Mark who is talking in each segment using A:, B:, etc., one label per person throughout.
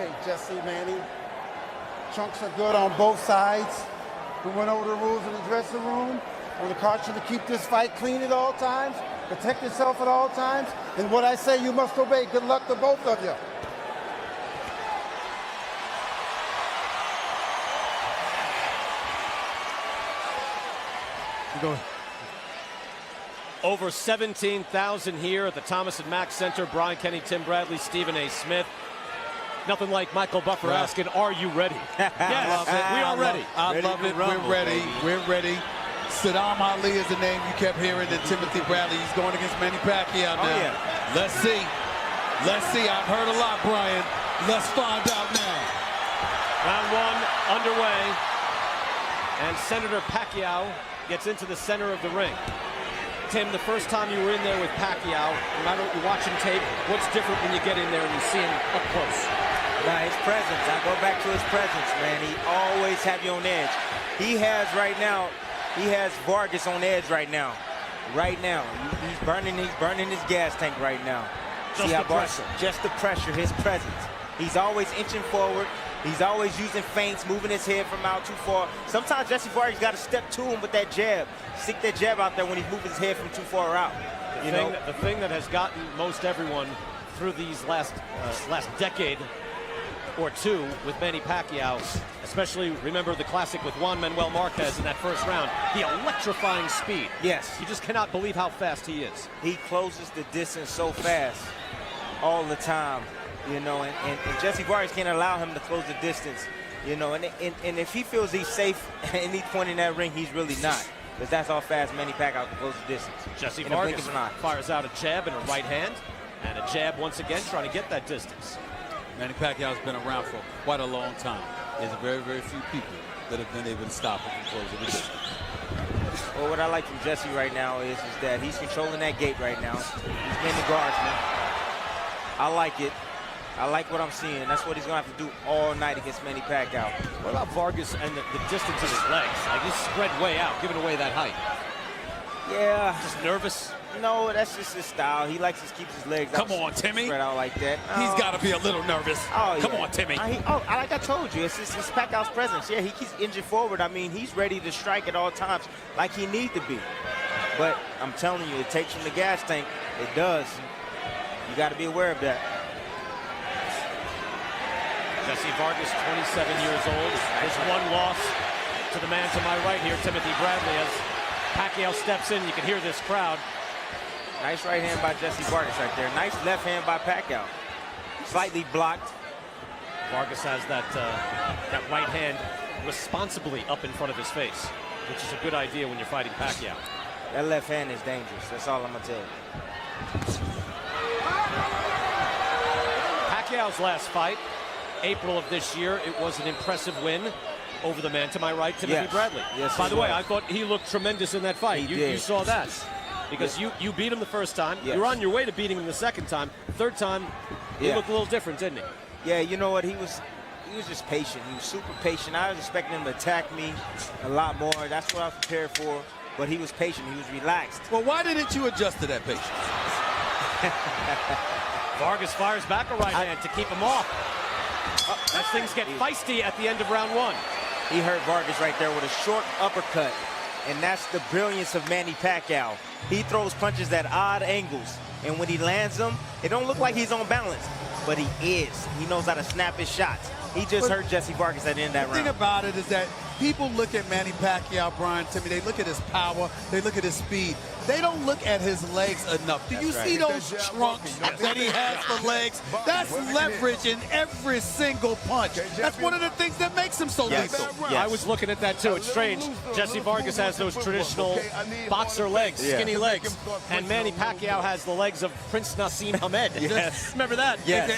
A: Okay, Jessie, Manny. Chunks are good on both sides. We went over the rules in the dressing room. We're the caution to keep this fight clean at all times, protect yourself at all times, and what I say you must obey. Good luck to both of you.
B: Go ahead.
C: Over 17,000 here at the Thomas Mack Center. Brian Kenny, Tim Bradley, Stephen A. Smith. Nothing like Michael Buffer asking, are you ready? Yes, we are ready.
B: I love it. We're ready. We're ready. Saddam Ali is the name you kept hearing, and Timothy Bradley. He's going against Manny Pacquiao now.
D: Oh, yeah.
B: Let's see. Let's see. I've heard a lot, Brian. Let's find out now.
C: Round one underway. And Senator Pacquiao gets into the center of the ring. Tim, the first time you were in there with Pacquiao, no matter what you're watching tape, what's different when you get in there and you see him up close?
D: Now, his presence. I go back to his presence, man. He always have you on edge. He has right now, he has Vargas on edge right now. Right now. He's burning his gas tank right now.
C: Just the pressure.
D: Just the pressure, his presence. He's always inching forward. He's always using feints, moving his head from out too far. Sometimes Jessie Vargas got to step to him with that jab. Stick that jab out there when he's moving his head from too far out.
C: The thing that has gotten most everyone through these last decade or two with Manny Pacquiao, especially remember the classic with Juan Manuel Marquez in that first round, the electrifying speed.
D: Yes.
C: You just cannot believe how fast he is.
D: He closes the distance so fast all the time. And Jessie Vargas can't allow him to close the distance, and if he feels he's safe at any point in that ring, he's really not, because that's how fast Manny Pacquiao can close the distance.
C: Jessie Vargas fires out a jab and a right hand, and a jab once again trying to get that distance.
B: Manny Pacquiao's been around for quite a long time. There's very, very few people that have been able to stop him from closing the distance.
D: Well, what I like from Jessie right now is that he's controlling that gate right now. He's getting the guardsman. I like it. I like what I'm seeing. That's what he's going to have to do all night against Manny Pacquiao.
C: What about Vargas and the distance of his legs? Like, he's spread way out, giving away that height.
D: Yeah.
C: Just nervous?
D: No, that's just his style. He likes to keep his legs
B: Come on, Timmy.
D: Spread out like that.
B: He's got to be a little nervous.
D: Oh, yeah.
B: Come on, Timmy.
D: Like I told you, it's Pacquiao's presence. Yeah, he keeps inching forward. I mean, he's ready to strike at all times like he needs to be. But I'm telling you, it takes from the gas tank. It does. You got to be aware of that.
C: Jessie Vargas, 27 years old. His one loss to the man to my right here, Timothy Bradley. As Pacquiao steps in, you can hear this crowd.
D: Nice right hand by Jessie Vargas right there. Nice left hand by Pacquiao. Slightly blocked.
C: Vargas has that right hand responsibly up in front of his face, which is a good idea when you're fighting Pacquiao.
D: That left hand is dangerous. That's all I'm going to tell you.
C: Pacquiao's last fight, April of this year, it was an impressive win over the man to my right, Timothy Bradley.
D: Yes,
C: by the way, I thought he looked tremendous in that fight. You saw that. Because you beat him the first time.
D: Yes.
C: You're on your way to beating him the second time. Third time, he looked a little different, didn't he?
D: Yeah, you know what? He was just patient. He was super patient. I was expecting him to attack me a lot more. That's what I was prepared for. But he was patient. He was relaxed.
B: Well, why didn't you adjust to that patience?
C: Vargas fires back a right hand to keep him off. As things get feisty at the end of round one.
D: He hurt Vargas right there with a short uppercut. And that's the brilliance of Manny Pacquiao. He throws punches at odd angles. And when he lands them, it don't look like he's on balance. But he is. He knows how to snap his shots. He just hurt Jessie Vargas at the end of that round.
B: The thing about it is that people look at Manny Pacquiao, Brian, Timmy, they look at his power, they look at his speed. They don't look at his legs enough. Do you see those trunks that he has for legs? That's leverage in every single punch. That's one of the things that makes him so lethal.
C: I was looking at that too. It's strange. Jessie Vargas has those traditional boxer legs, skinny legs. And Manny Pacquiao has the legs of Prince Nassim Hamed.
D: Yes.
C: Remember that?
D: Yes.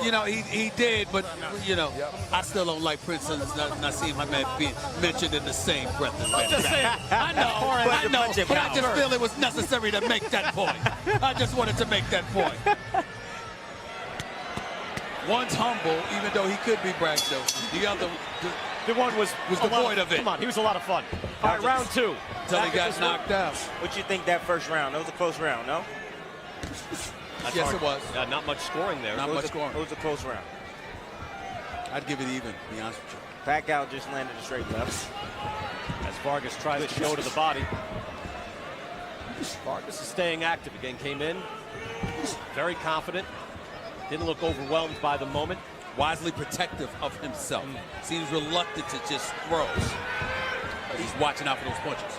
B: You know, he did, but, you know, I still don't like Prince Nassim Hamed being mentioned in the same breath as Manny Pacquiao. I know, but I just feel it was necessary to make that point. I just wanted to make that point. One's humble, even though he could be braggadocious. The other,
C: the one was
B: devoid of it.
C: Come on, he was a lot of fun. All right, round two.
B: Until he got knocked out.
D: What you think that first round? That was a close round, no?
B: Yes, it was.
C: Not much scoring there.
B: Not much scoring.
D: It was a close round.
B: I'd give it even, to be honest with you.
D: Pacquiao just landed a straight left.
C: As Vargas tries to go to the body. Vargas is staying active. Again, came in very confident. Didn't look overwhelmed by the moment.
B: Wisely protective of himself. Seems reluctant to just throw. But he's watching out for those punches.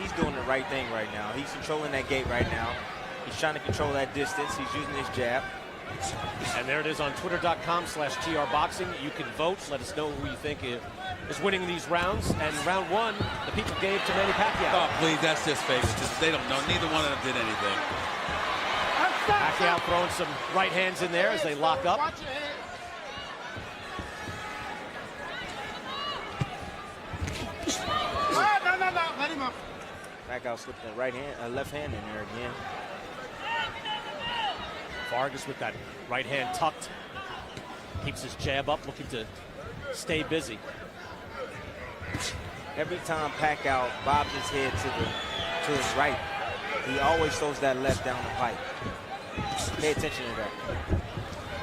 D: He's doing the right thing right now. He's controlling that gate right now. He's trying to control that distance. He's using his jab.
C: And there it is on twitter.com/trboxing. You can vote. Let us know who you think is winning these rounds. And round one, the people gave to Manny Pacquiao.
B: Oh, please, that's just favoritism. They don't know. Neither one of them did anything.
C: Pacquiao throwing some right hands in there as they lock up.
A: Let him up.
D: Pacquiao slipped a left hand in there again.
C: Vargas with that right hand tucked. Keeps his jab up, looking to stay busy.
D: Every time Pacquiao bobs his head to his right, he always throws that left down the pipe. Pay attention to that.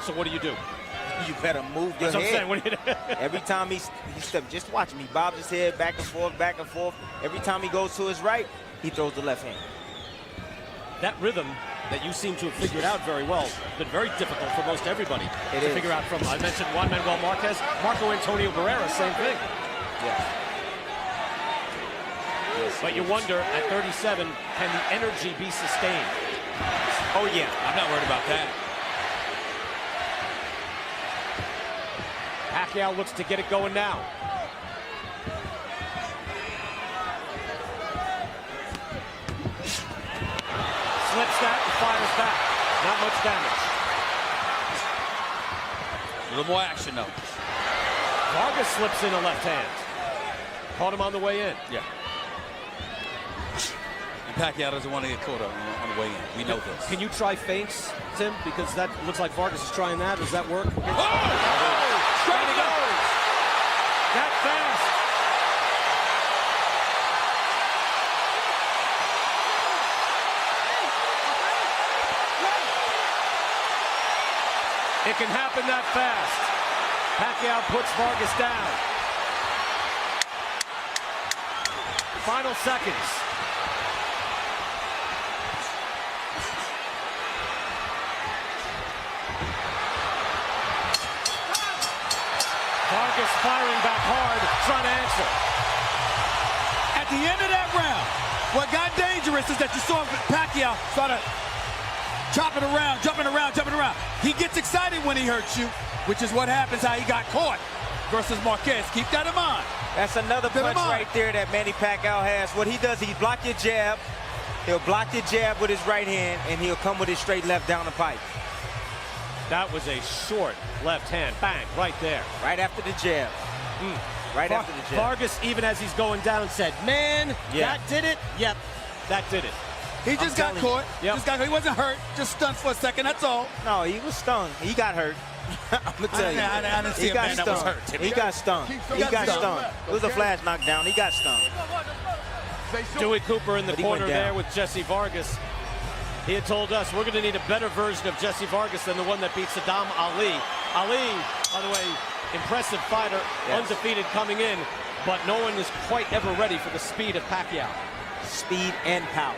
C: So what do?
D: You better move your
C: That's what I'm
D: head.
C: saying. What do you do?
D: Every time he steps, just watch him. He bobs his head back and forth, back and forth. Every time he goes to his right, he throws the left hand.
C: That rhythm that you seem to have figured out very well has been very difficult for most everybody to figure out. From, I mentioned Juan Manuel Marquez, Marco Antonio Barrera, same thing.
D: Yeah.
C: But you wonder, at 37, can the energy be sustained?
D: Oh, yeah.
B: I'm not worried about that.
C: Pacquiao looks to get it going now. Slips that and fires back. Not much damage.
B: A little more action, though.
C: Vargas slips in a left hand. Caught him on the way in.
B: Yeah. And Pacquiao doesn't want to get caught on the way in. We know this.
C: Can you try feints, Tim? Because that looks like Vargas is trying that. Does that work?
B: Oh! Straight he goes!
C: That fast. It can happen that fast. Pacquiao puts Vargas down. Final seconds. Vargas firing back hard, trying to answer.
E: At the end of that round, what got dangerous is that you saw Pacquiao sort of chopping around, jumping around, jumping around. He gets excited when he hurts you, which is what happens how he got caught versus Marquez. Keep that in mind.
D: That's another punch right there that Manny Pacquiao has. What he does, he block your jab. He'll block your jab with his right hand, and he'll come with his straight left down the pipe.
C: That was a short left hand. Bang, right there.
D: Right after the jab. Right after the jab.
C: Vargas, even as he's going down, said, man, that did it? Yep, that did it.
E: He just got caught.
C: Yep.
E: He wasn't hurt, just stunned for a second, that's all.
D: No, he was stung. He got hurt. I'm going to tell you.
E: I didn't see
D: He
E: a
D: got
E: man that was
D: stung.
E: hurt.
D: He got stung. He got stung. It was a flash knockdown. He got stung.
C: Dewey Cooper in the
D: But he
C: corner
D: went down.
C: there with Jessie Vargas. He had told us we're going to need a better version of Jessie Vargas than the one that beat Saddam Ali. Ali, by the way, impressive fighter, undefeated coming in, but no one is quite ever ready for the speed of Pacquiao.
D: Speed and power.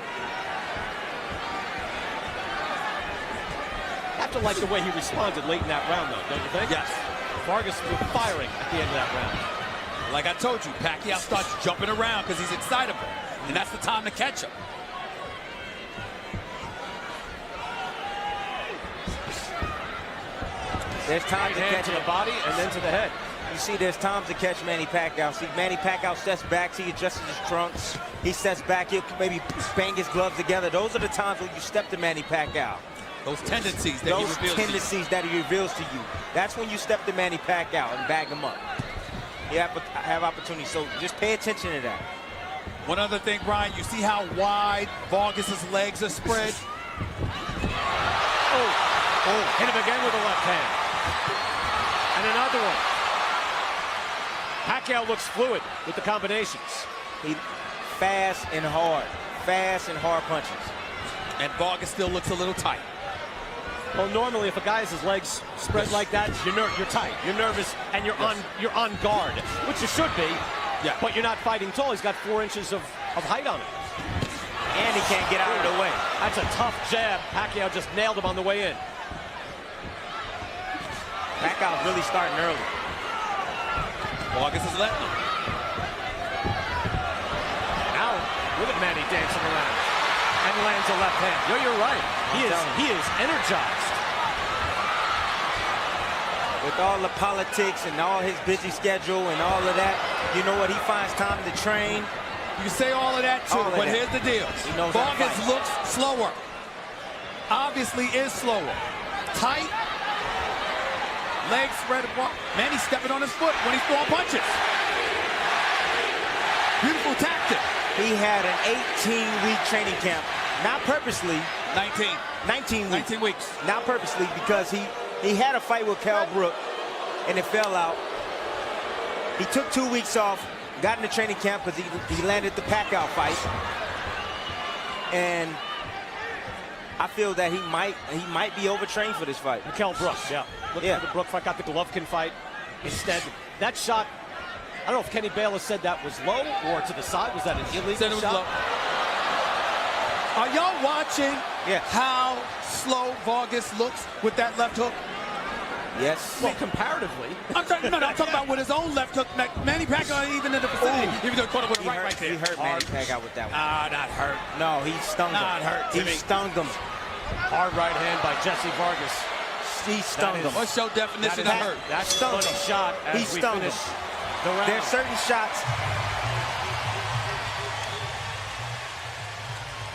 C: Have to like the way he responded late in that round, though, don't you think?
B: Yes.
C: Vargas was firing at the end of that round.
B: Like I told you, Pacquiao starts jumping around because he's excitable. And that's the time to catch him.
D: There's time
C: Right
D: to
C: hand
D: catch
C: to
D: him.
C: the body and then to the head.
D: You see, there's times to catch Manny Pacquiao. See, Manny Pacquiao steps back, he adjusts his trunks. He steps back, he'll maybe bang his gloves together. Those are the times when you step to Manny Pacquiao.
B: Those tendencies that he reveals to you.
D: Those tendencies that he reveals to you. That's when you step to Manny Pacquiao and bag him up. You have opportunity, so just pay attention to that.
B: One other thing, Brian, you see how wide Vargas's legs are spread?
C: Hit him again with a left hand. And another one. Pacquiao looks fluid with the combinations.
D: He fast and hard punches.
B: And Vargas still looks a little tight.
C: Well, normally if a guy has his legs spread like that, you're tight, you're nervous, and you're on guard, which you should be.
E: Yeah.
C: But you're not fighting tall. He's got 4 inches of height on him.
D: And he can't get out of the way.
C: That's a tough jab. Pacquiao just nailed him on the way in.
D: Pacquiao's really starting early.
E: Vargas is letting him.
C: Now, look at Manny dancing around and lands a left hand. You're right. He is energized.
D: With all the politics and all his busy schedule and all of that, you know what? He finds time to train.
E: You can say all of that too, but here's the deal. Vargas looks slower. Obviously is slower. Tight. Legs spread apart. Manny's stepping on his foot when he's throwing punches. Beautiful tactic.
D: He had an 18-week training camp, not purposely. 19 weeks. Not purposely, because he had a fight with Cal Brook, and it fell out. He took 2 weeks off, got in the training camp because he landed the Pacquiao fight. And I feel that he might be overtrained for this fight.
C: Cal Brook, yeah. Look for the Brook fight, got the Golovkin fight. Instead, that shot, I don't know if Kenny Bayless said that was low or to the side. Was that an illegal
E: Said it was
C: shot?
E: low. Are y'all watching how slow Vargas looks with that left hook?
D: Yes.
C: Well, comparatively.
E: I'm talking about with his own left hook. Manny Pacquiao ain't even in the vicinity. Even though he caught him with a right there.
D: He hurt Manny Pacquiao with that one.
E: Not hurt.
D: No, he stung him.
E: Not hurt,
D: He
E: Timmy.
D: stung him.
C: Hard right hand by Jessie Vargas.
D: He stung him.
E: What's your definition of hurt?
C: That's a
D: Stung
C: funny
D: him.
C: shot as
D: He
C: we
D: stung
C: finish
D: him.
C: the round.
D: There's certain shots.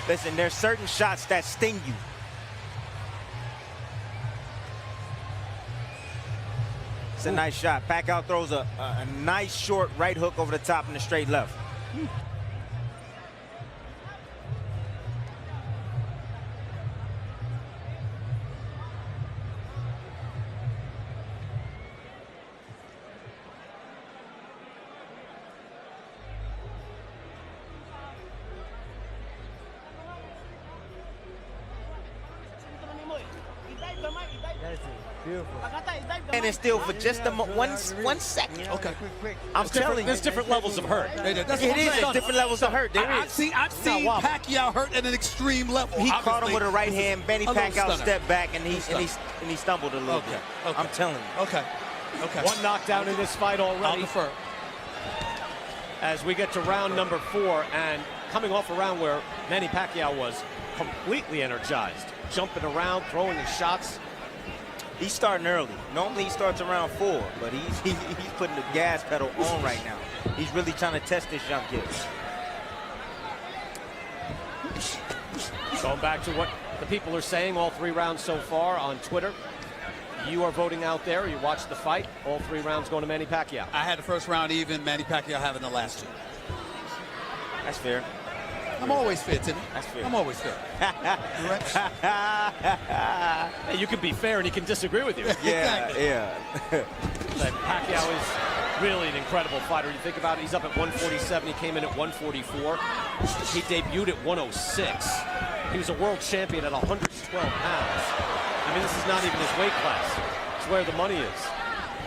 D: Listen, there's certain shots that sting you. It's a nice shot. Pacquiao throws a nice short right hook over the top and a straight left. And it's still for just a 1 second.
E: Okay.
D: I'm telling you.
C: There's different levels of hurt.
E: That's what I'm
D: It is.
E: saying.
D: It's different levels of hurt. There
E: I've
D: is.
E: seen Pacquiao hurt at an extreme level.
D: He caught him with a right hand. Manny
E: A little
D: Pacquiao
E: stunner.
D: stepped back and he stumbled a little bit.
E: Okay.
D: I'm telling you.
E: Okay.
C: One knockdown in this fight
E: I'll
C: already.
E: defer.
C: As we get to round number 4, and coming off a round where Manny Pacquiao was completely energized, jumping around, throwing his shots.
D: He's starting early. Normally he starts around 4, but he's putting the gas pedal on right now. He's really trying to test this young kid.
C: Going back to what the people are saying, all 3 rounds so far on Twitter. You are voting out there. You watched the fight. All 3 rounds going to Manny Pacquiao.
E: I had the first round even. Manny Pacquiao having the last 2.
D: That's fair.
E: I'm always fair, Timmy.
D: That's fair.
E: I'm always fair.
C: Hey, you can be fair and he can disagree with you.
D: Yeah.
C: But Pacquiao is really an incredible fighter. You think about it, he's up at 147. He came in at 144. He debuted at 106. He was a world champion at 112 pounds. I mean, this is not even his weight class. It's where the money is.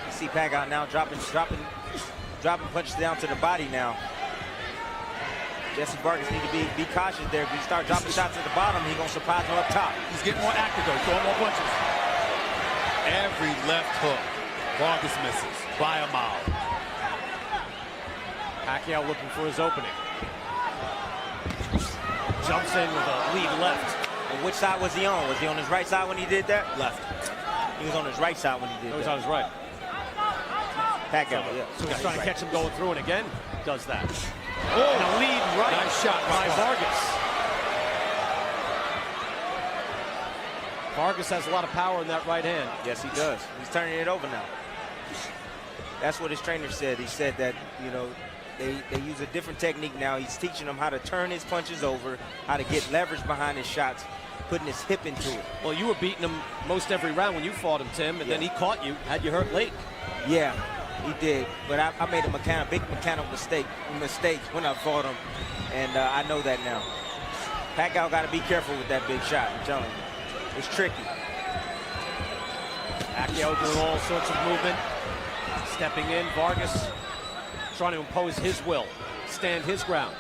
D: You see Pacquiao now dropping punches down to the body now. Jessie Vargas need to be cautious there. If he start dropping shots at the bottom, he's going to surprise him up top.
E: He's getting more active though, throwing more punches. Every left hook, Vargas misses by a mile.
C: Pacquiao looking for his opening. Jumps in with a lead left.
D: And which side was he on? Was he on his right side when he did that?
E: Left.
D: He was on his right side when he did
C: He was
D: that.
C: on his right.
D: Pacquiao, yeah.
C: So he's trying to catch him going through, and again, does that.
E: Oh,
C: And a lead right
E: nice shot
C: by Vargas. Vargas has a lot of power in that right hand.
D: Yes, he does. He's turning it over now. That's what his trainer said. He said that, you know, they use a different technique now. He's teaching him how to turn his punches over, how to get leverage behind his shots, putting his hip into it.
C: Well, you were beating him most every round when you fought him, Tim, and then he caught you, had you hurt late.
D: Yeah, he did. But I made a big mechanical mistake when I fought him, and I know that now. Pacquiao got to be careful with that big shot, I'm telling you. It's tricky.
C: Pacquiao doing all sorts of movement. Stepping in, Vargas trying to impose his will, stand his ground.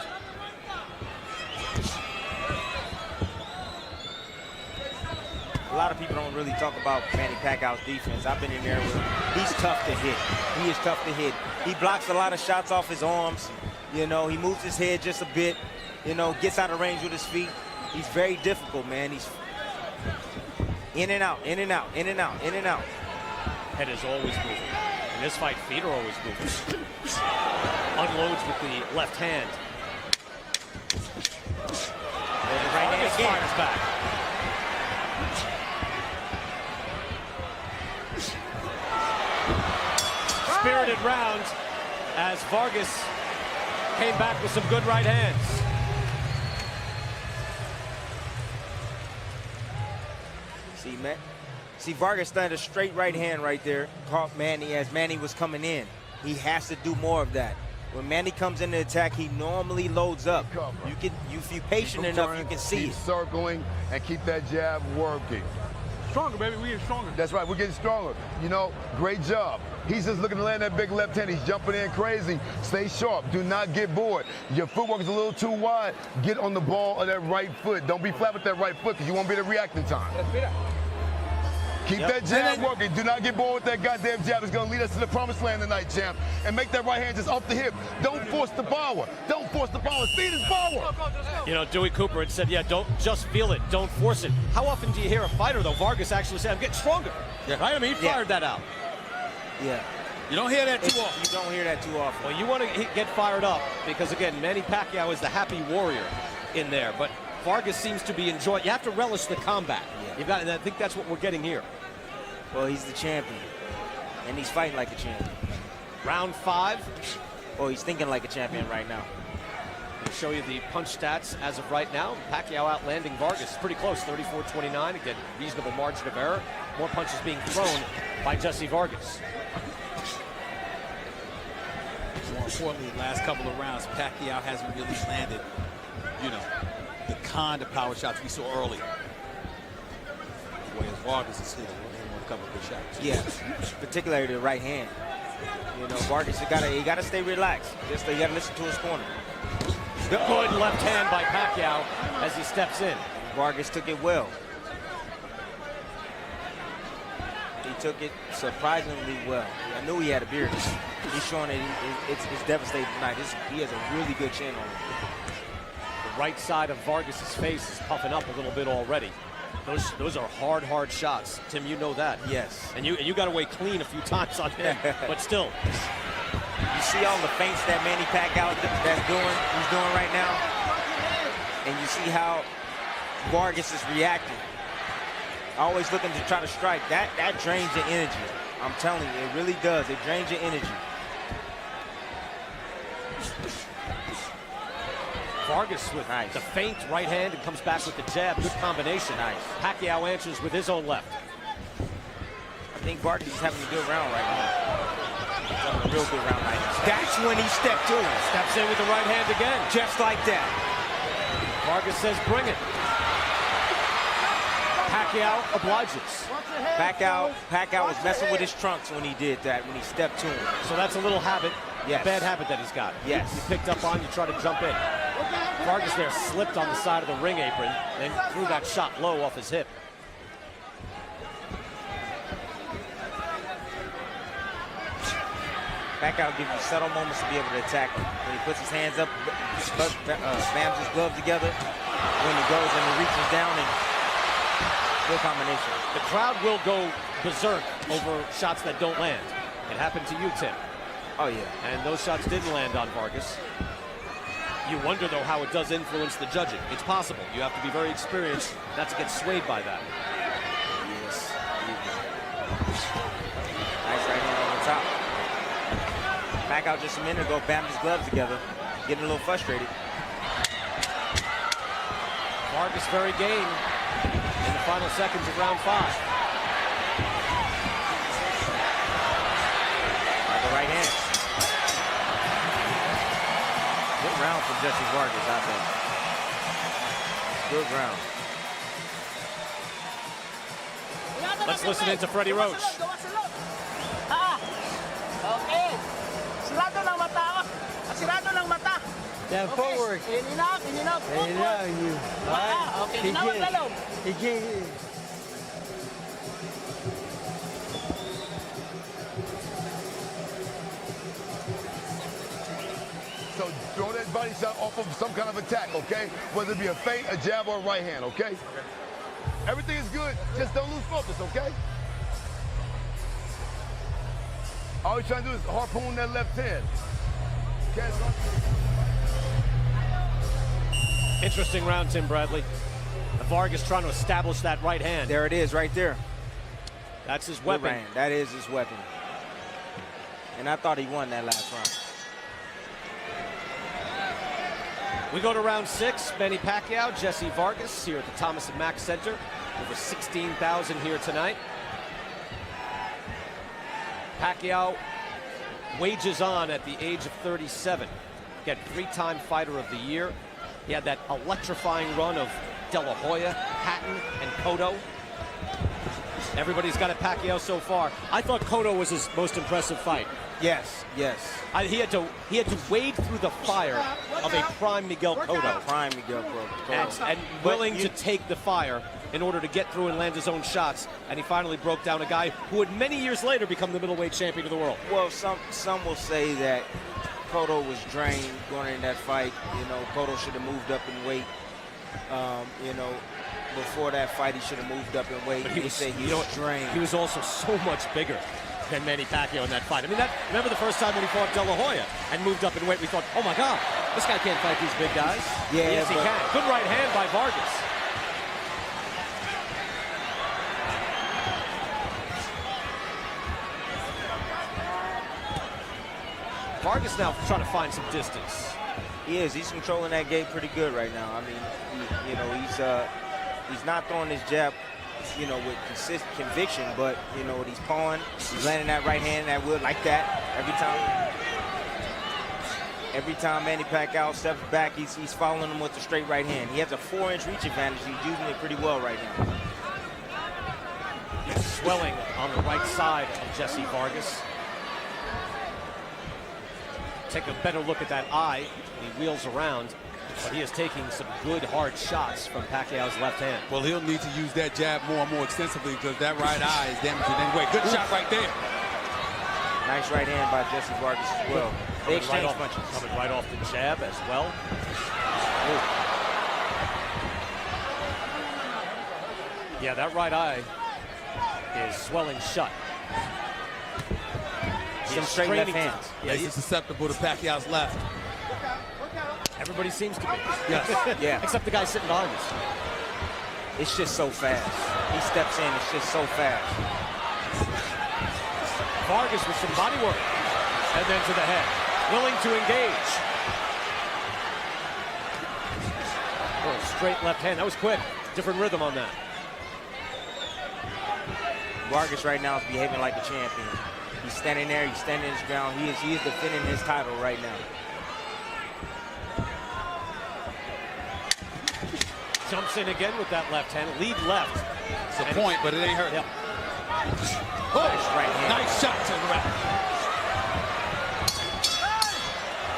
D: A lot of people don't really talk about Manny Pacquiao's defense. I've been in there with him. He's tough to hit. He is tough to hit. He blocks a lot of shots off his arms. You know, he moves his head just a bit. You know, gets out of range with his feet. He's very difficult, man. He's in and out, in and out, in and out, in and out.
C: Head is always moving. In this fight, feet are always moving. Unloads with the left hand.
D: Right hand again.
C: Fires back. Spirited round as Vargas came back with some good right hands.
D: See, Vargas landed a straight right hand right there, caught Manny as Manny was coming in. He has to do more of that. When Manny comes in the attack, he normally loads up. If you're patient enough, you can see it.
F: Circling and keep that jab working.
E: Stronger, baby. We getting stronger.
F: That's right, we're getting stronger. You know, great job. He's just looking to land that big left hand. He's jumping in crazy. Stay sharp. Do not get bored. Your footwork is a little too wide. Get on the ball of that right foot. Don't be flat with that right foot because you won't be the reacting time. Keep that jab working. Do not get bored with that goddamn jab. It's going to lead us to the promised land tonight, champ. And make that right hand just off the hip. Don't force the power. Don't force the power. Speed is power.
C: You know, Dewey Cooper had said, yeah, don't just feel it. Don't force it. How often do you hear a fighter, though, Vargas actually say, I'm getting stronger? Yeah. Right? I mean, he fired that out.
D: Yeah.
E: You don't hear that too often.
D: You don't hear that too often.
C: Well, you want to get fired up because, again, Manny Pacquiao is the happy warrior in there. But Vargas seems to be enjoying. You have to relish the combat.
D: Yeah.
C: You've got, and I think that's what we're getting here.
D: Well, he's the champion, and he's fighting like a champion.
C: Round 5.
D: Oh, he's thinking like a champion right now.
C: I'll show you the punch stats as of right now. Pacquiao outlanding Vargas. Pretty close, 34-29. Again, reasonable margin of error. More punches being thrown by Jessie Vargas.
E: More importantly, the last couple of rounds, Pacquiao hasn't really landed, you know, the kind of power shots we saw early. Whereas Vargas is hit a couple of good shots.
D: Yeah, particularly the right hand. You know, Vargas, he gotta stay relaxed. Just you gotta listen to his corner.
C: Good left hand by Pacquiao as he steps in.
D: Vargas took it well. He took it surprisingly well. I knew he had a beard. He's showing that it's devastating tonight. He has a really good chin on him.
C: The right side of Vargas's face is puffing up a little bit already. Those are hard shots. Tim, you know that.
D: Yes.
C: And you got away clean a few times on him, but still.
D: You see all the feints that Manny Pacquiao he's doing right now? And you see how Vargas is reacting. Always looking to try to strike. That drains your energy. I'm telling you, it really does. It drains your energy.
C: Vargas with the feint right hand and comes back with the jab. Good combination.
D: Nice.
C: Pacquiao answers with his own left.
D: I think Vargas is having a good round right now. He's having a real good round right now. That's when he stepped to him.
C: Steps in with the right hand again.
D: Just like that.
C: Vargas says, bring it. Pacquiao obliges.
D: Pacquiao was messing with his trunks when he did that, when he stepped to him.
C: So that's a little habit,
D: yes.
C: a bad habit that he's got.
D: Yes.
C: You picked up on, you try to jump in. Vargas there slipped on the side of the ring apron, then threw that shot low off his hip.
D: Pacquiao gives you subtle moments to be able to attack him. When he puts his hands up, bams his gloves together, when he goes and he reaches down and good combination.
C: The crowd will go berserk over shots that don't land. It happened to you, Tim.
D: Oh, yeah.
C: And those shots didn't land on Vargas. You wonder, though, how it does influence the judging. It's possible. You have to be very experienced not to get swayed by that.
D: Yes. Nice right hand on the top. Pacquiao just a minute ago bammed his gloves together, getting a little frustrated.
C: Vargas very game in the final seconds of round 5.
D: The right hand. Good round for Jessie Vargas, I think. Good round.
C: Let's listen into Freddie Roach.
G: Okay. Sirado ng mata ako. Sirado ng mata.
H: Yeah, footwork.
G: Enough.
H: Yeah, you.
G: Okay, now maglalong.
H: He can't.
F: So throw that body shot off of some kind of attack, okay? Whether it be a feint, a jab, or a right hand, okay? Everything is good. Just don't lose focus, okay? All you're trying to do is harpoon that left hand. Okay?
C: Interesting round, Tim Bradley. Vargas trying to establish that right hand.
D: There it is, right there.
C: That's his
D: Good
C: weapon.
D: hand. That is his weapon. And I thought he won that last round.
C: We go to round 6. Manny Pacquiao, Jessie Vargas here at the Thomas Mack Center. Over 16,000 here tonight. Pacquiao wages on at the age of 37. Again, 3-time Fighter of the Year. He had that electrifying run of De La Hoya, Hatton, and Cotto. Everybody's got a Pacquiao so far. I thought Cotto was his most impressive fight.
D: Yes.
C: He had to wade through the fire of a prime Miguel Cotto.
D: Prime Miguel Cotto.
C: And willing to take the fire in order to get through and land his own shots. And he finally broke down a guy who would many years later become the middleweight champion of the world.
D: Well, some will say that Cotto was drained going in that fight. You know, Cotto should have moved up in weight. You know, before that fight, he should have moved up in weight.
C: But he was
D: drained.
C: He was also so much bigger than Manny Pacquiao in that fight. I mean, remember the first time when he fought De La Hoya and moved up in weight, we thought, oh my God, this guy can't fight these big guys.
D: Yeah,
C: yes, he can. Good right hand by Vargas. Vargas now trying to find some distance.
D: He is. He's controlling that gate pretty good right now. I mean, he's not throwing his jab, you know, with conviction, but you know what he's pawing. He's landing that right hand that wood like that every time. Every time Manny Pacquiao steps back, he's following him with the straight right hand. He has a 4-inch reach advantage. He's using it pretty well right now.
C: Swelling on the right side of Jessie Vargas. Take a better look at that eye. He wheels around, but he is taking some good hard shots from Pacquiao's left hand.
E: Well, he'll need to use that jab more and more extensively because that right eye is damaging anyway. Good shot right there.
D: Nice right hand by Jessie Vargas as well. They exchange punches.
C: Coming right off the jab as well. Ooh. Yeah, that right eye is swelling shut.
D: Some straight left hands.
E: Yeah, he's susceptible to Pacquiao's left.
C: Everybody seems to be.
E: Yes.
D: Yeah.
C: Except the guy sitting behind us.
D: It's just so fast. He steps in, it's just so fast.
C: Vargas with some body work. And then to the head. Willing to engage. Oh, straight left hand. That was quick. Different rhythm on that.
D: Vargas right now is behaving like a champion. He's standing there, he's standing his ground. He is defending his title right now.
C: Jumps in again with that left hand. Lead left.
E: It's a point, but it ain't hurt.
C: Yep.
D: Oh, nice right hand.
E: Nice shot to the right.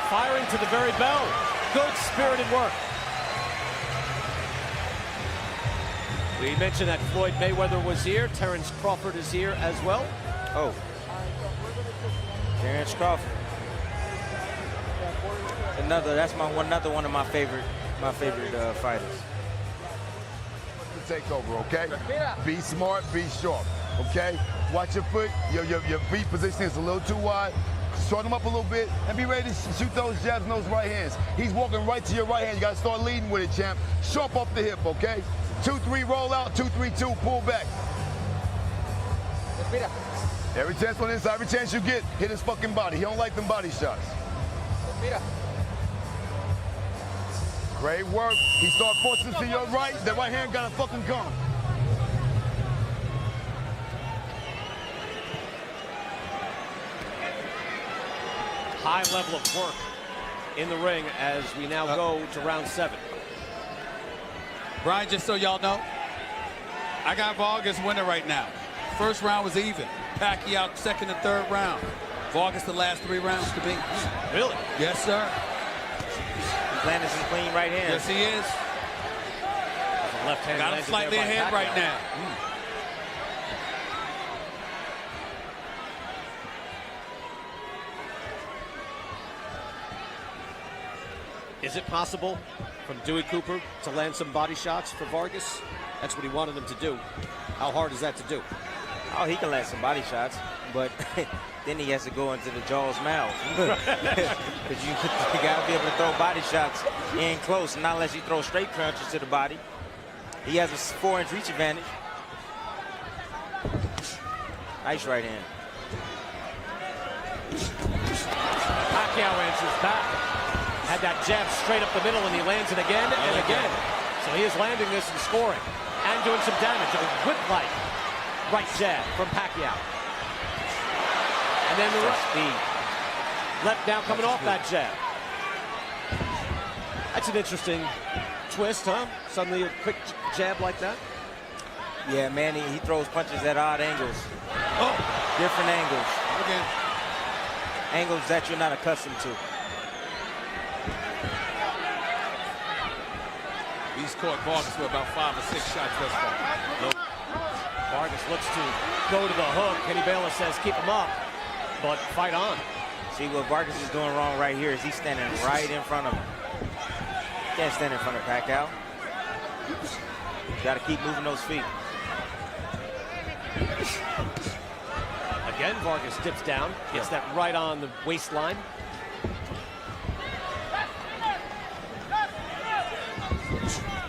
C: Firing to the very bell. Good spirited work. We mentioned that Floyd Mayweather was here. Terrence Crawford is here as well.
D: Oh. Terrence Crawford. That's another one of my favorite fighters.
F: Take over, okay? Be smart, be sharp, okay? Watch your foot. Your feet position is a little too wide. Short him up a little bit and be ready to shoot those jabs and those right hands. He's walking right to your right hand. You got to start leading with it, champ. Sharp off the hip, okay? 2-3 roll out, 2-3-2 pull back. Every chance on the inside, every chance you get, hit his fucking body. He don't like them body shots. Great work. He started forcing to your right. The right hand got a fucking gun.
C: High level of work in the ring as we now go to round 7.
E: Brian, just so y'all know, I got Vargas winning right now. First round was even. Pacquiao second and third round. Vargas the last 3 rounds to be.
C: Really?
E: Yes, sir.
D: He's landing some clean right hands.
E: Yes, he is.
C: Left hand
E: Got him slightly ahead right now.
C: Is it possible from Dewey Cooper to land some body shots for Vargas? That's what he wanted him to do. How hard is that to do?
D: Oh, he can land some body shots, but then he has to go into the jaw's mouth. Because you got to be able to throw body shots in close, not unless you throw straight punches to the body. He has a 4-inch reach advantage. Nice right hand.
C: Pacquiao answers back. Had that jab straight up the middle, and he lands it again and again. So he is landing this and scoring and doing some damage. A whip-like right jab from Pacquiao. And then the right
D: Speed.
C: left now coming off that jab. That's an interesting twist, huh? Suddenly a quick jab like that.
D: Yeah, Manny, he throws punches at odd angles.
E: Oh,
D: Different angles.
E: again.
D: Angles that you're not accustomed to.
E: He's caught Vargas with about 5 or 6 shots thus far.
C: Vargas looks to go to the hook. Kenny Bayless says keep him up, but fight on.
D: See, what Vargas is doing wrong right here is he's standing right in front of him. Can't stand in front of Pacquiao. Got to keep moving those feet.
C: Again, Vargas dips down, gets that right on the waistline.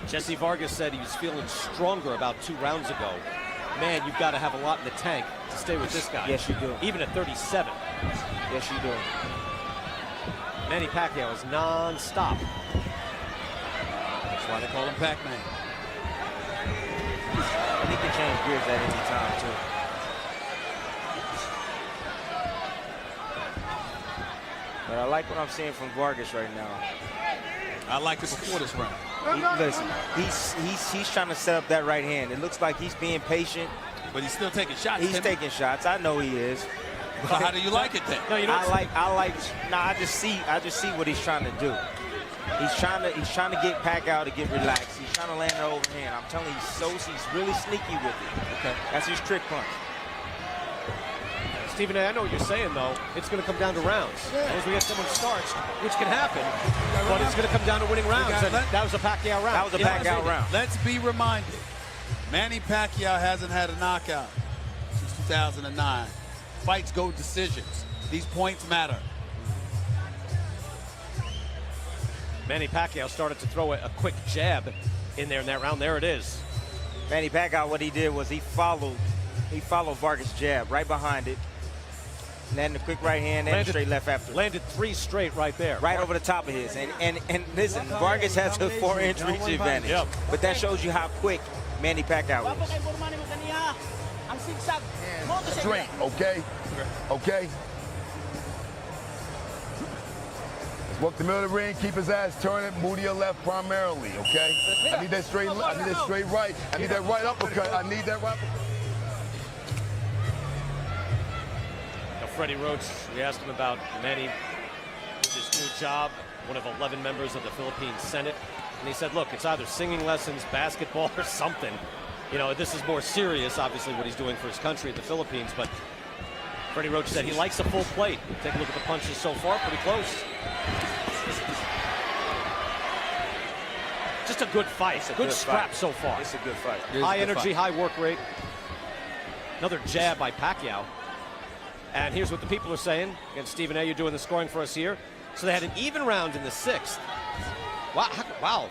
C: Jessie Vargas said he was feeling stronger about 2 rounds ago. Man, you've got to have a lot in the tank to stay with this guy.
D: Yes, you do.
C: Even at 37.
D: Yes, you do.
C: Manny Pacquiao is non-stop.
E: That's why they call him Pac-Man.
D: And he can change gears at any time, too. But I like what I'm seeing from Vargas right now.
E: I liked it before this round.
D: Listen, he's trying to set up that right hand. It looks like he's being patient.
E: But he's still taking shots.
D: He's
E: Timmy.
D: taking shots. I know he is.
E: So how do you like it then?
C: No, you know,
D: I just see what he's trying to do. He's trying to get Pacquiao to get relaxed. He's trying to land an overhand. I'm telling you, he's really sneaky with it.
E: Okay.
D: That's his trick punch.
C: Stephen A., I know what you're saying, though. It's going to come down to rounds. As we get someone starts, which can happen, but it's going to come down to winning rounds. And that was a Pacquiao round.
D: That was a Pacquiao round.
E: Let's be reminded, Manny Pacquiao hasn't had a knockout since 2009. Fights go decisions. These points matter.
C: Manny Pacquiao started to throw a quick jab in there in that round. There it is.
D: Manny Pacquiao, what he did was he followed Vargas' jab right behind it. Landed a quick right hand and straight left after.
C: Landed 3 straight right there.
D: Right over the top of his. And listen, Vargas has a 4-inch reach advantage.
C: Yep.
D: But that shows you how quick Manny Pacquiao is.
F: Straight, okay? Okay? Let's work the middle of the ring, keep his ass turning, move to your left primarily, okay? I need that straight right. I need that right uppercut.
C: Freddie Roach, we asked him about Manny, his new job, one of 11 members of the Philippine Senate. And he said, look, it's either singing lessons, basketball, or something. You know, this is more serious, obviously, what he's doing for his country at the Philippines. But Freddie Roach said he likes a full plate. Take a look at the punches so far, pretty close. Just a good fight. Good scrap so far.
D: It's a good fight.
C: High energy, high work rate. Another jab by Pacquiao. And here's what the people are saying. Again, Stephen A., you're doing the scoring for us here. So they had an even round in the 6th. Wow.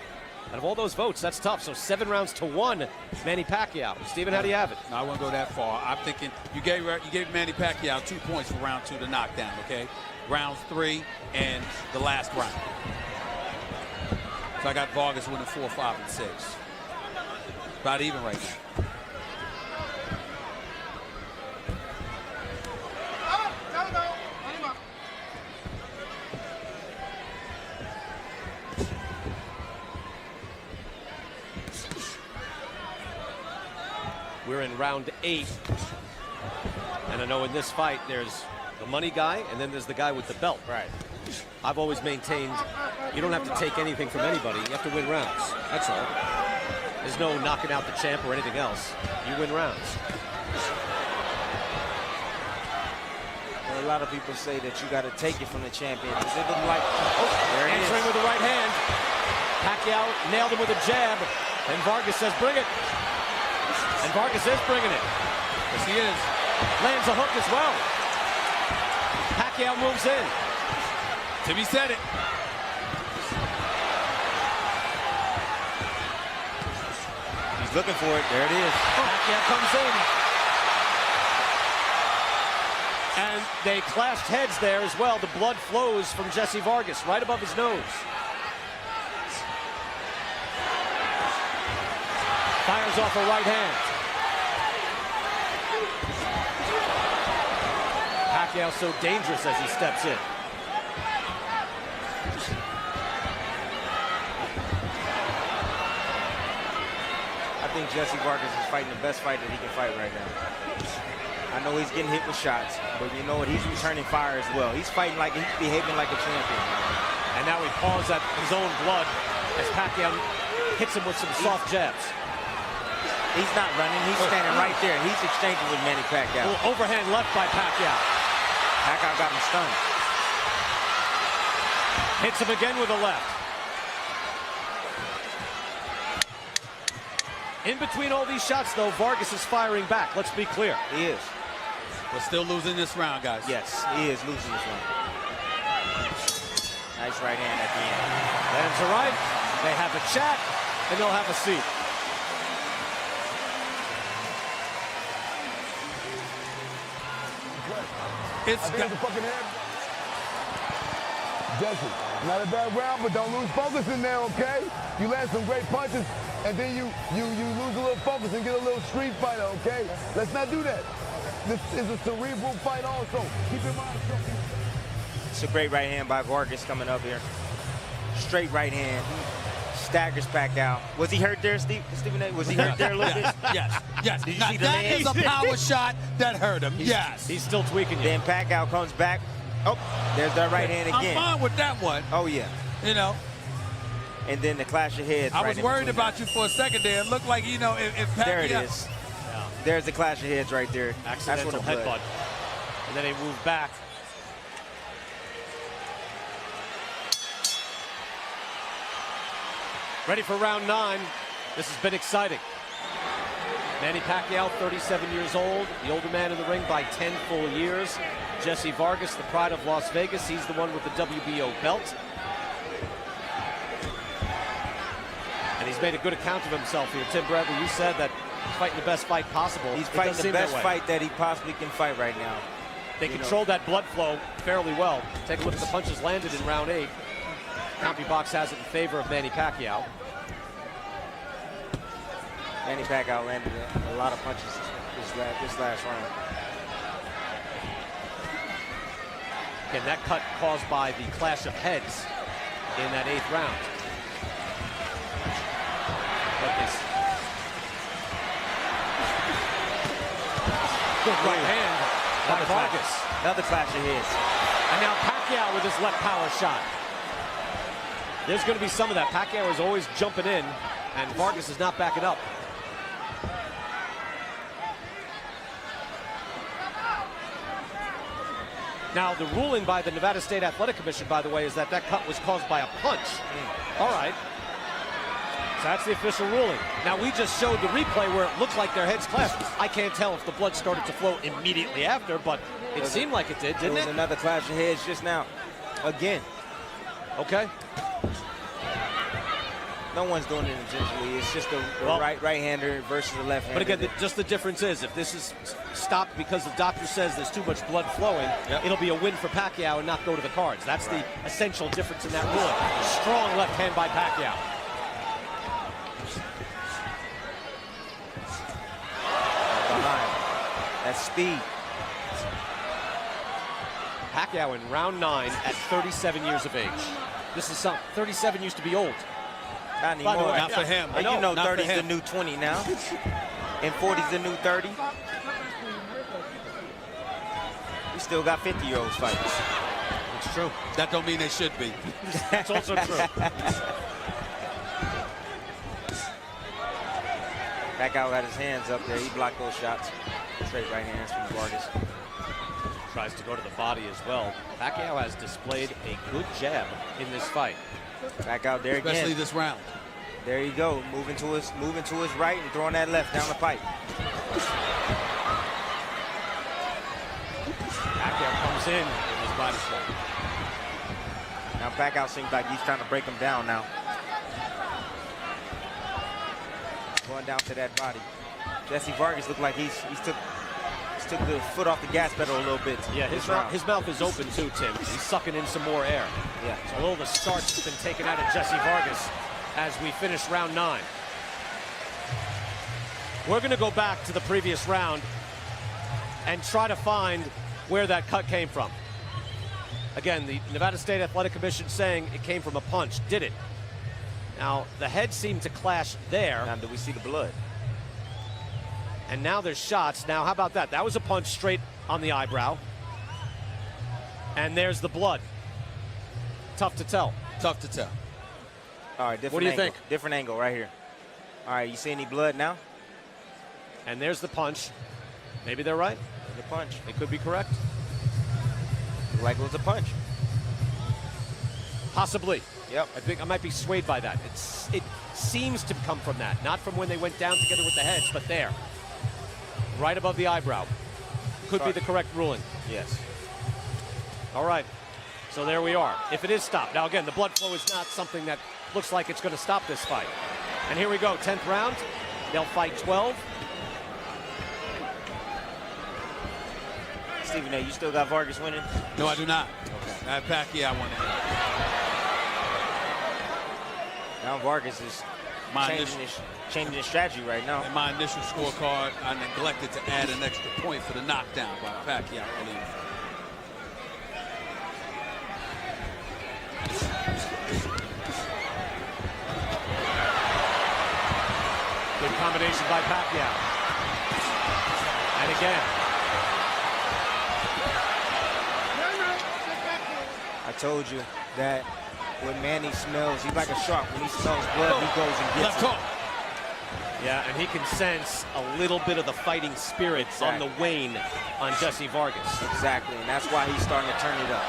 C: Out of all those votes, that's tough. So 7 rounds to 1, Manny Pacquiao. Stephen, how do you have it?
E: No, I wouldn't go that far. I'm thinking you gave Manny Pacquiao 2 points for round 2 to knockdown, okay? Round 3 and the last round. So I got Vargas winning 4, 5, and 6. About even right now.
C: We're in round 8. And I know in this fight, there's the money guy, and then there's the guy with the belt.
D: Right.
C: I've always maintained you don't have to take anything from anybody. You have to win rounds. That's all. There's no knocking out the champ or anything else. You win rounds.
D: Well, a lot of people say that you got to take it from the champion. It looked like, there it is.
C: Answering with the right hand. Pacquiao nailed him with a jab, and Vargas says, bring it. And Vargas is bringing it.
E: Yes, he is.
C: Lands a hook as well. Pacquiao moves in.
E: Timmy said it.
D: He's looking for it. There it is.
C: Pacquiao comes in. And they clashed heads there as well. The blood flows from Jessie Vargas right above his nose. Fires off a right hand. Pacquiao so dangerous as he steps in.
D: I think Jessie Vargas is fighting the best fight that he can fight right now. I know he's getting hit with shots, but you know what? He's returning fire as well. He's fighting like he's behaving like a champion.
C: And now he paws at his own blood as Pacquiao hits him with some soft jabs.
D: He's not running. He's standing right there. He's exchanging with Manny Pacquiao.
C: Overhand left by Pacquiao.
D: Pacquiao got him stunned.
C: Hits him again with a left. In between all these shots, though, Vargas is firing back. Let's be clear.
D: He is.
E: We're still losing this round, guys.
D: Yes, he is losing this one. Nice right hand at the end.
C: Lands a right. They have a chat, and they'll have a seat.
E: It's
F: Jesse, not a bad round, but don't lose focus in there, okay? You land some great punches, and then you lose a little focus and get a little street fighter, okay? Let's not do that. This is a cerebral fight also. Keep in mind.
D: It's a great right hand by Vargas coming up here. Straight right hand. Staggers Pacquiao. Was he hurt there, Stephen A? Was he hurt there a little bit?
E: Yes, yes.
D: Did you
E: Now,
D: see the
E: that
D: legs?
E: is a power shot that hurt him. Yes.
C: He's still tweaking you.
D: Then Pacquiao comes back. Oh, there's that right hand again.
E: I'm fine with that one.
D: Oh, yeah.
E: You know,
D: And then the clash of heads.
E: I
D: right
E: was
D: in
E: worried
D: between
E: about you for a second there. It looked like, you know, if Pacquiao...
D: There it is. There's the clash of heads right there.
C: Accidental
D: That's what
C: headbutt. And then they move back. Ready for round 9. This has been exciting. Manny Pacquiao, 37 years old, the older man in the ring by 10 full years. Jessie Vargas, the pride of Las Vegas. He's the one with the WBO belt. And he's made a good account of himself here. Tim Bradley, you said that he's fighting the best fight possible.
D: He's
C: It
D: fighting
C: doesn't
D: the
C: seem that
D: best
C: way.
D: fight that he possibly can fight right now.
C: They controlled that blood flow fairly well. Take a look at the punches landed in round 8. CompuBox has it in favor of Manny Pacquiao.
D: Manny Pacquiao landed a lot of punches this last round.
C: Again, that cut caused by the clash of heads in that 8th round. But this good right hand by Vargas.
D: Another clash of heads.
C: And now Pacquiao with his left power shot. There's going to be some of that. Pacquiao is always jumping in, and Vargas is not backing up. Now, the ruling by the Nevada State Athletic Commission, by the way, is that that cut was caused by a punch. All right. So that's the official ruling. Now, we just showed the replay where it looked like their heads clashed. I can't tell if the blood started to flow immediately after, but it seemed like it did, didn't
D: There
C: it?
D: was another clash of heads just now. Again.
C: Okay.
D: No one's doing it intentionally. It's just the right-hander versus the left-hander.
C: But again, just the difference is, if this is stopped because the doctor says there's too much blood flowing, it'll be a win for Pacquiao and not go to the cards. That's the essential difference in that ruling. Strong left hand by Pacquiao.
D: Behind. That's speed.
C: Pacquiao in round 9 at 37 years of age. This is something. 37 used to be old.
D: Not anymore.
C: By the way,
E: Not for him.
D: And you know
E: not for
D: 30's the
E: him.
D: new 20 now. And 40's the new 30. still got 50-year-olds fighting.
C: It's true.
E: That don't mean they should be.
C: That's also true.
D: Pacquiao had his hands up there. He blocked those shots. Straight right hands from Vargas.
C: Tries to go to the body as well. Pacquiao has displayed a good jab in this fight.
D: Back out there again.
E: Especially this round.
D: There you go. Moving to his right and throwing that left down the pipe.
C: Pacquiao comes in with his body shot.
D: Now Pacquiao seems like he's trying to break him down now. Going down to that body. Jessie Vargas looked like he's took the foot off the gas pedal a little bit.
C: Yeah, his mouth is open too, Tim. He's sucking in some more air.
D: Yeah.
C: So a little of the starch has been taken out of Jessie Vargas as we finish round 9. We're going to go back to the previous round and try to find where that cut came from. Again, the Nevada State Athletic Commission saying it came from a punch. Did it? Now, the head seemed to clash there.
D: Now, do we see the blood?
C: And now there's shots. Now, how about that? That was a punch straight on the eyebrow. And there's the blood. Tough to tell.
E: Tough to tell.
D: All right, different
C: What do you
D: angle.
C: think?
D: Different angle right here. All right, you see any blood now?
C: And there's the punch. Maybe they're right.
D: The punch.
C: It could be correct.
D: Looked like it was a punch.
C: Possibly.
D: Yep.
C: I think I might be swayed by that. It seems to come from that. Not from when they went down together with the heads, but there. Right above the eyebrow. Could be the correct ruling.
D: Yes.
C: All right. So there we are. If it is stopped. Now, again, the blood flow is not something that looks like it's going to stop this fight. And here we go. 10th round. They'll fight 12.
D: Stephen A., you still got Vargas winning?
E: No, I do not. Okay. I have Pacquiao winning.
D: Now Vargas is changing his strategy right now.
E: In my initial scorecard, I neglected to add an extra point for the knockdown by Pacquiao early in the fight.
C: Good combination by Pacquiao. And again.
D: I told you that when Manny smells, he's like a shark. When he smells blood, he goes and gets it.
C: Yeah, and he can sense a little bit of the fighting spirit on the wane on Jessie Vargas.
D: Exactly, and that's why he's starting to turn it up.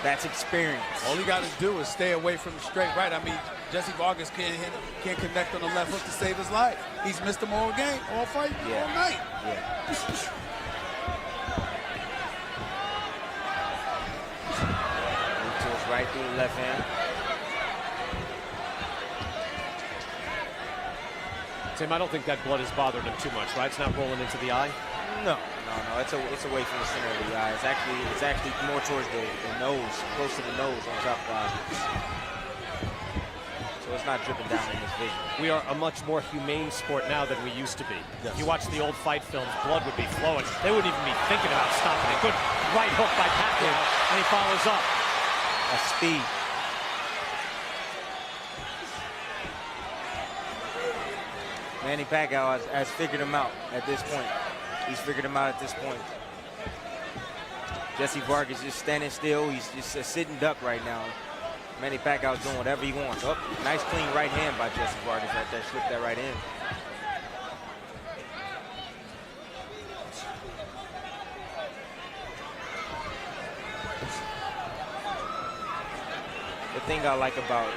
D: That's experience.
E: All he got to do is stay away from the straight right. I mean, Jessie Vargas can't connect on the left hook to save his life. He's missed them all game, all fight, all night.
D: Yeah. Right through the left hand.
C: Tim, I don't think that blood has bothered him too much, right? It's not rolling into the eye.
D: No. It's away from the center of the eye. It's actually more towards the nose, close to the nose on top of the eye. So it's not dripping down in his vision.
C: We are a much more humane sport now than we used to be.
E: Yes.
C: If you watch the old fight films, blood would be flowing. They wouldn't even be thinking about stopping it. Good right hook by Pacquiao, and he follows up.
D: Speed. Manny Pacquiao has figured him out at this point. He's figured him out at this point. Jessie Vargas just standing still. He's just a sitting duck right now. Manny Pacquiao's doing whatever he wants. Oh, nice clean right hand by Jessie Vargas right there. Slipped that right in. The thing I like about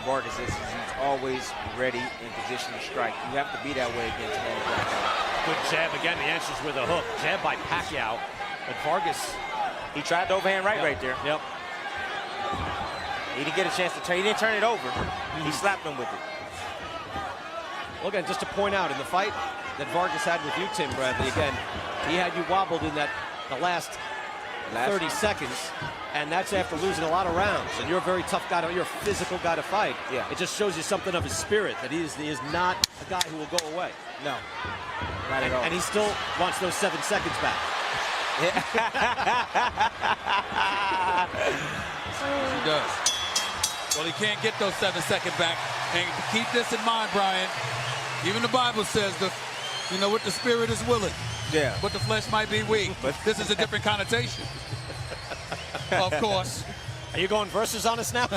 D: Vargas is he's always ready in position to strike. You have to be that way against Manny Pacquiao.
C: Good jab again. The answer's with a hook. Jab by Pacquiao, but Vargas.
D: He tried the overhand right there.
C: Yep.
D: He didn't get a chance to turn. He didn't turn it over. He slapped him with it.
C: Well, again, just to point out, in the fight that Vargas had with you, Tim Bradley, again, he had you wobbled in the last 30 seconds, and that's after losing a lot of rounds. And you're a very tough guy, you're a physical guy to fight.
D: Yeah.
C: It just shows you something of his spirit, that he is not a guy who will go away.
D: No, not at all.
C: And he still wants those 7 seconds back.
E: He does. Well, he can't get those 7 seconds back. And keep this in mind, Brian. Even the Bible says you know what, the spirit is willing,
D: Yeah.
E: But the flesh might be weak. But this is a different connotation. Of course.
C: Are you going versus on us now?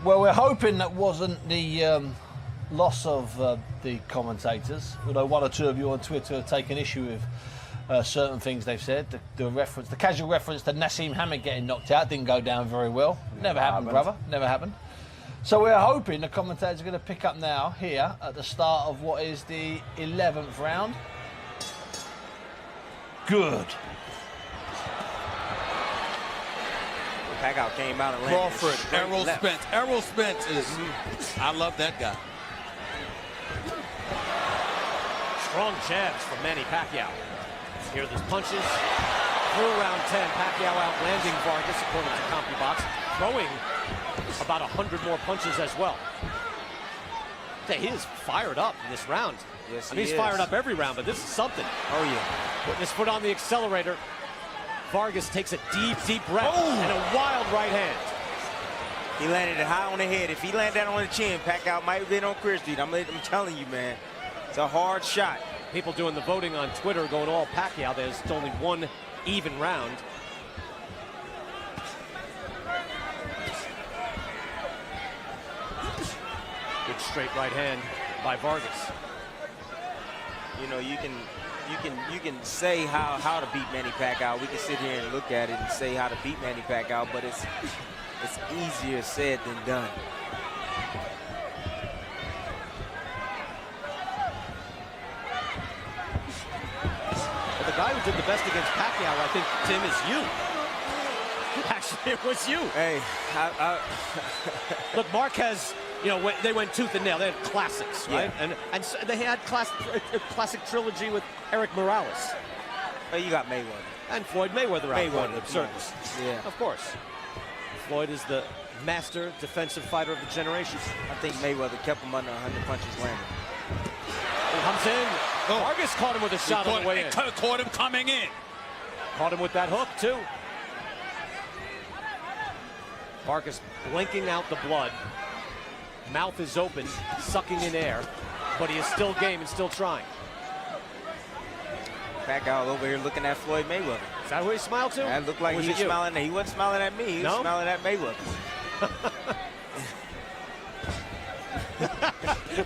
I: Well, we're hoping that wasn't the loss of the commentators, although one or two of you on Twitter have taken issue with certain things they've said. The casual reference to Nassim Hamid getting knocked out didn't go down very well. Never happened, brother. Never happened. So we're hoping the commentators are going to pick up now here at the start of what is the 11th round. Good.
D: Pacquiao came out and landed.
E: Crawford, Errol Spence. Errol Spence is, I love that guy.
C: Strong jabs from Manny Pacquiao. Here are those punches. Through round 10, Pacquiao outlanding Vargas, according to CompuBox, throwing about 100 more punches as well. He is fired up in this round.
D: Yes,
C: he's fired up every round, but this is something.
D: Oh, yeah.
C: Putting his foot on the accelerator. Vargas takes a deep, deep breath and a wild right hand.
D: He landed it high on the head. If he landed that on the chin, Pacquiao might have been on Chris Street. I'm telling you, man. It's a hard shot.
C: People doing the voting on Twitter going all Pacquiao. There's only one even round. Good straight right hand by Vargas.
D: You know, you can say how to beat Manny Pacquiao. We can sit here and look at it and say how to beat Manny Pacquiao, but it's easier said than done.
C: Well, the guy who did the best against Pacquiao, I think, Tim, is you. Actually, it was you.
D: Hey,
C: Look, Marquez, you know, they went tooth and nail. They had classics, right?
D: Yeah.
C: And so they had classic trilogy with Eric Morales.
D: Well, you got Mayweather.
C: And Floyd Mayweather out
D: Mayweather,
C: absurdness.
D: Yeah.
C: Of course. Floyd is the master defensive fighter of the generation.
D: I think Mayweather kept him under 100 punches landing.
C: He comes in. Vargas caught him with a shot on the way in.
E: Caught him coming in.
C: Caught him with that hook, too. Vargas blinking out the blood. Mouth is open, sucking in air, but he is still game and still trying.
D: Pacquiao over here looking at Floyd Mayweather.
C: Is that who he smiled to?
D: That looked like he was smiling. He wasn't smiling at me. He was smiling at Mayweather.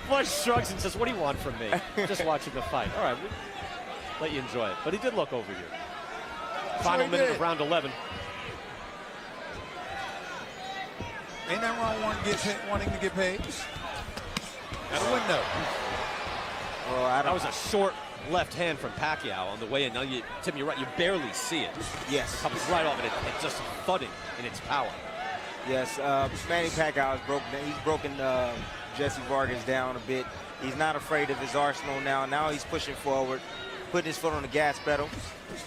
C: Floyd shrugs and says, "What do you want from me?" Just watching the fight. All right, we'll let you enjoy it. But he did look over you. Final minute of round 11.
E: Ain't that wrong wanting to get paid? Got a window.
D: Well,
C: that was a short left hand from Pacquiao on the way in. Now, Tim, you're right. You barely see it.
D: Yes.
C: It comes right off, and it's just thudding in its power.
D: Yes, Manny Pacquiao he's broken Jessie Vargas down a bit. He's not afraid of his arsenal now. Now he's pushing forward, putting his foot on the gas pedal,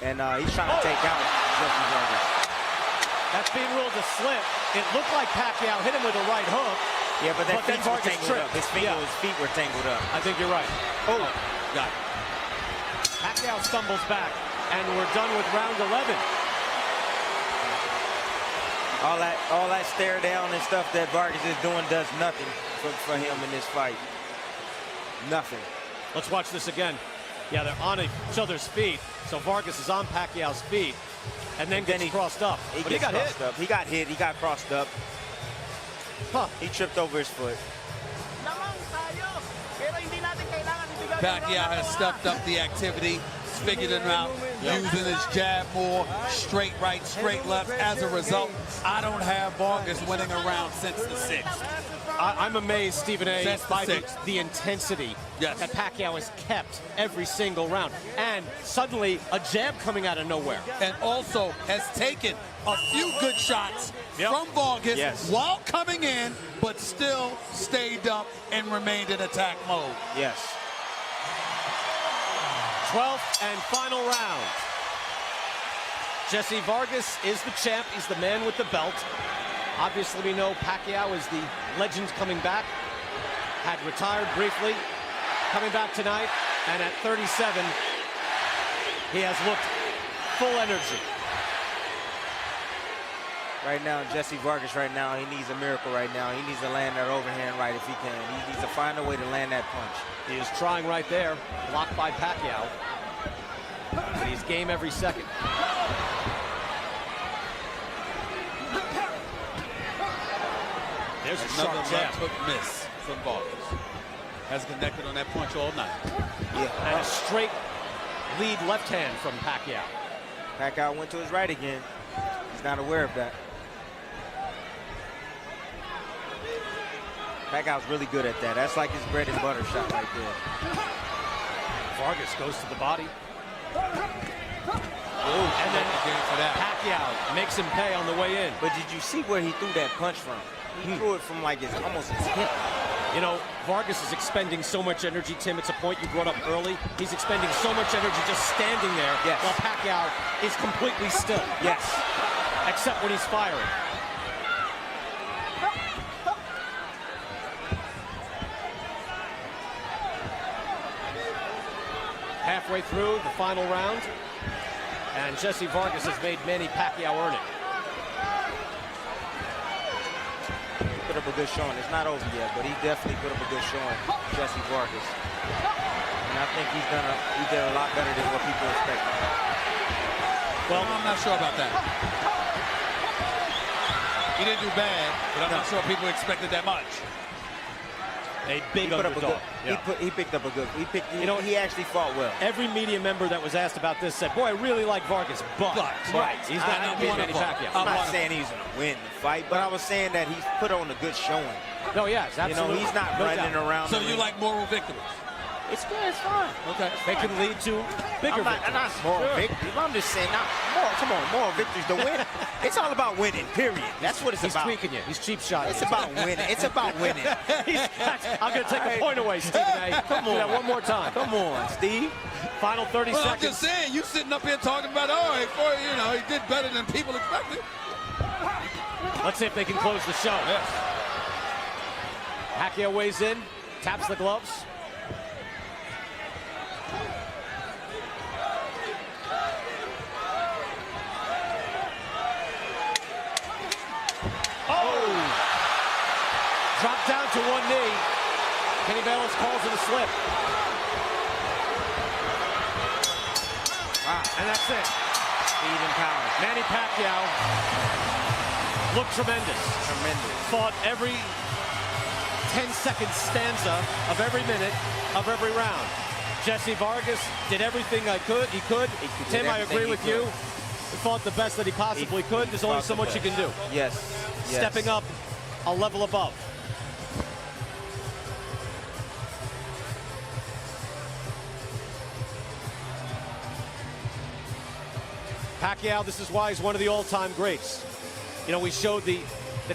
D: and he's trying to take out Jessie Vargas.
C: That's being ruled a slip. It looked like Pacquiao hit him with a right hook.
D: Yeah, but that feet were
C: Vargas
D: tangled up. His feet were tangled up.
C: I think you're right.
D: Oh,
C: got it. Pacquiao stumbles back, and we're done with round 11.
D: All that stare down and stuff that Vargas is doing does nothing for him in this fight. Nothing.
C: Let's watch this again. Yeah, they're on each other's feet. So Vargas is on Pacquiao's feet, and then gets crossed up. But he got hit.
D: He got hit. He got crossed up.
C: Huh.
D: He tripped over his foot.
E: Pacquiao has stepped up the activity, figured it out, using his jab more, straight right, straight left. As a result, I don't have Vargas winning a round since the 6th.
C: I'm amazed, Stephen A.,
E: Since the
C: by
E: sixth.
C: the intensity
E: Yes.
C: that Pacquiao has kept every single round. And suddenly, a jab coming out of nowhere.
E: And also has taken a few good shots from Vargas while coming in, but still stayed up and remained in attack mode.
D: Yes.
C: 12th and final round. Jessie Vargas is the champ. He's the man with the belt. Obviously, we know Pacquiao is the legend coming back. Had retired briefly, coming back tonight, and at 37, he has looked full energy.
D: Right now, Jessie Vargas right now, he needs a miracle right now. He needs to land that overhand right if he can. He needs to find a way to land that punch.
C: He is trying right there, blocked by Pacquiao. But he's game every second. There's a sharp
E: Another
C: jab.
E: left hook miss from Vargas. Has connected on that punch all night.
D: Yeah.
C: And a straight lead left hand from Pacquiao.
D: Pacquiao went to his right again. He's not aware of that. Pacquiao's really good at that. That's like his bread and butter shot right there.
C: Vargas goes to the body.
E: Ooh,
C: And then
E: for that.
C: Pacquiao makes him pay on the way in.
D: But did you see where he threw that punch from? He threw it from like almost his hip.
C: You know, Vargas is expending so much energy, Tim. It's a point you brought up early. He's expending so much energy just standing there
D: Yes.
C: while Pacquiao is completely still.
D: Yes.
C: Except when he's firing. Halfway through the final round, and Jessie Vargas has made Manny Pacquiao earn it.
D: Put up a good showing. It's not over yet, but he definitely put up a good showing, Jessie Vargas. And I think he did a lot better than what people expected.
E: Well, I'm not sure about that. He didn't do bad, but I'm not sure people expected that much.
C: A big
D: He put up a
C: underdog.
D: good.
C: Yeah.
D: He picked up a good. He actually fought well.
C: Every media member that was asked about this said, boy, I really like Vargas, but
D: Right.
C: he's not going to beat Manny Pacquiao.
D: I'm not saying he's going to win the fight, but I was saying that he's put on a good showing.
C: No, yes, absolutely.
D: You know, he's not running around.
E: So you like moral victories?
D: It's good. It's fine.
E: Okay.
C: They can lead to bigger
D: I'm not moral victories. I'm just saying, moral victories to win. It's all about winning, period. That's what it's
C: He's
D: about.
C: tweaking you. He's cheap shot.
D: It's about winning. It's about winning.
C: I'm going to take a point away, Stephen A.
D: Come on.
C: Do that one more time.
D: Come on, Steve.
C: Final 30
E: Well, I'm
C: seconds.
E: just saying, you sitting up here talking about, he did better than people expected.
C: Let's see if they can close the show.
E: Yes.
C: Pacquiao weighs in, taps the gloves. Oh! Dropped down to one knee. Kenny Bayless calls it a slip.
D: Wow.
C: And that's it.
D: Speed and power.
C: Manny Pacquiao looked tremendous. Fought every 10-second stanza of every minute of every round. Jessie Vargas did everything he could. Tim, I agree with you. He fought the best that he possibly could. There's only so much you can do.
D: Yes.
C: Stepping up a level above. Pacquiao, this is why he's one of the all-time greats. You know, we showed the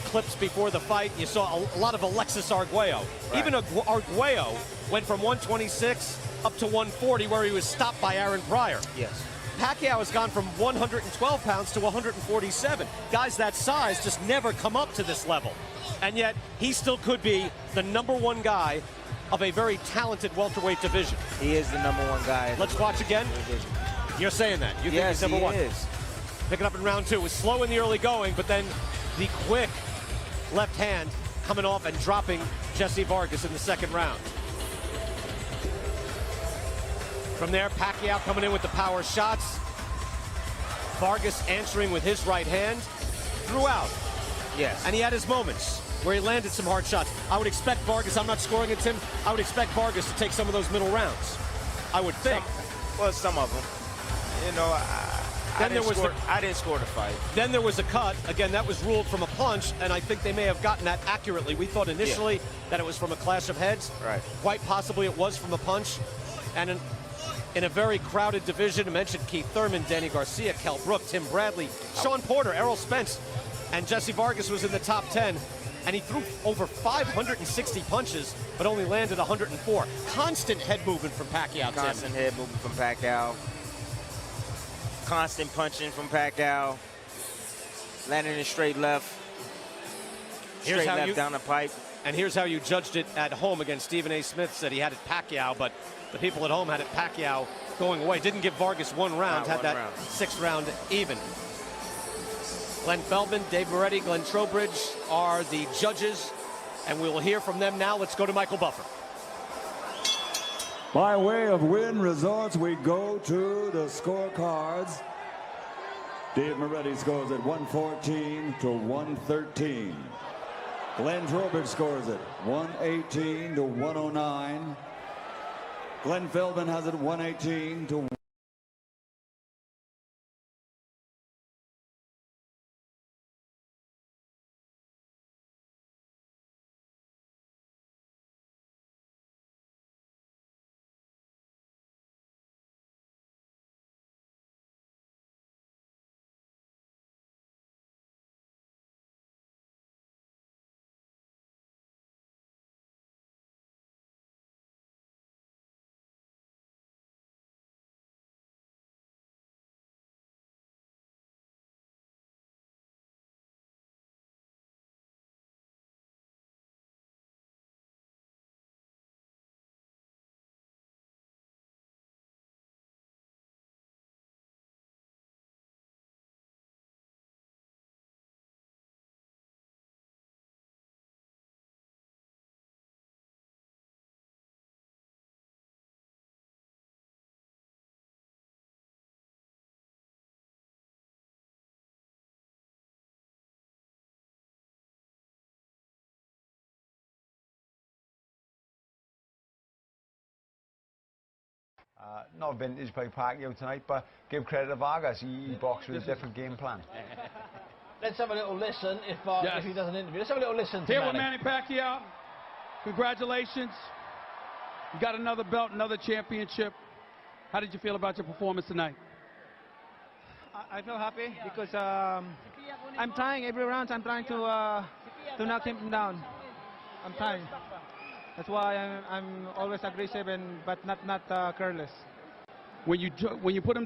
C: clips before the fight. You saw a lot of Alexis Arguello.
D: Right.
C: Even Arguello went from 126 up to 140, where he was stopped by Aaron Pryor.
D: Yes.
C: Pacquiao has gone from 112 pounds to 147. Guys that size just never come up to this level. And yet, he still could be the #1 guy of a very talented welterweight division.
D: He is the #1 guy.
C: Let's watch again. You're saying that. You think he's #1?
D: He is.
C: Picking up in round 2. It was slow in the early going, but then the quick left hand coming off and dropping Jessie Vargas in the second round. From there, Pacquiao coming in with the power shots. Vargas answering with his right hand throughout.
D: Yes.
C: And he had his moments where he landed some hard shots. I would expect Vargas, I'm not scoring it, Tim, I would expect Vargas to take some of those middle rounds. I would think.
D: Some of them. You know, I didn't score the fight.
C: Then there was a cut. Again, that was ruled from a punch, and I think they may have gotten that accurately. We thought initially that it was from a clash of heads.
D: Right.
C: Quite possibly it was from a punch. And in a very crowded division, I mentioned Keith Thurman, Danny Garcia, Kell Brook, Tim Bradley, Sean Porter, Errol Spence, and Jessie Vargas was in the top 10. And he threw over 560 punches, but only landed 104. Constant head movement from Pacquiao.
D: Constant head movement from Pacquiao. Constant punching from Pacquiao. Landing in straight left. Straight left down the pipe.
C: And here's how you judged it at home against Stephen A. Smith. Said he had it Pacquiao, but the people at home had it Pacquiao going away. Didn't give Vargas one round, had that sixth round even. Glenn Feldman, Dave Moretti, Glenn Trowbridge are the judges, and we will hear from them now. Let's go to Michael Buffer.
J: By way of Wynn Resorts, we go to the scorecards. Dave Moretti scores at 114 to 113. Glenn Trowbridge scores it 118 to 109. Glenn Feldman has it 118 to
K: Not vintage by Pacquiao tonight, but give credit to Vargas. He boxed with a different game plan.
I: Let's have a little listen if he does an interview. Let's have a little listen to
E: Here
I: Manny.
E: with Manny Pacquiao. Congratulations. You got another belt, another championship. How did you feel about your performance tonight?
G: I feel happy because I'm trying every round. I'm trying to knock him down. I'm trying. That's why I'm always aggressive but not careless.
E: When you put him